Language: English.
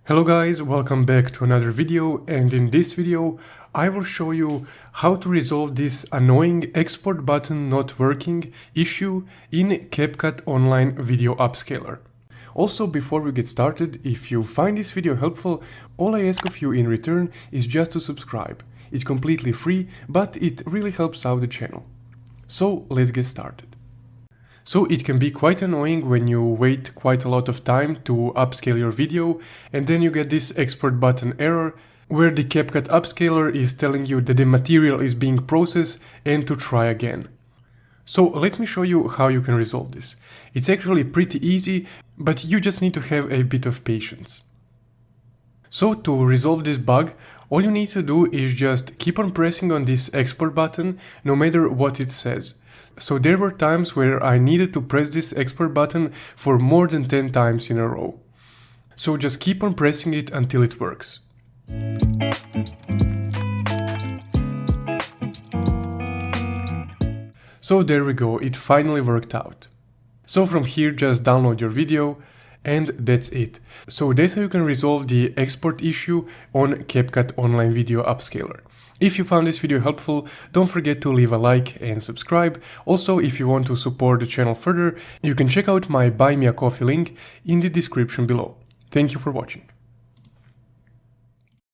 Hello guys, welcome back to another video, and in this video I will show you how to resolve this annoying export button not working issue in CapCut Online Video Upscaler. Also, before we get started, if you find this video helpful, all I ask of you in return is just to subscribe. It's completely free, but it really helps out the channel. So let's get started. So it can be quite annoying when you wait quite a lot of time to upscale your video and then you get this export button error where the CapCut upscaler is telling you that the material is being processed and to try again. So let me show you how you can resolve this. It's actually pretty easy, but you just need to have a bit of patience. So to resolve this bug, all you need to do is just keep on pressing on this export button no matter what it says. So there were times where I needed to press this export button for more than 10 times in a row. So just keep on pressing it until it works. So there we go, it finally worked out. So from here just download your video and that's it. So that's how you can resolve the export issue on CapCut Online Video Upscaler. If you found this video helpful, don't forget to leave a like and subscribe. Also, if you want to support the channel further, you can check out my Buy Me a Coffee link in the description below. Thank you for watching.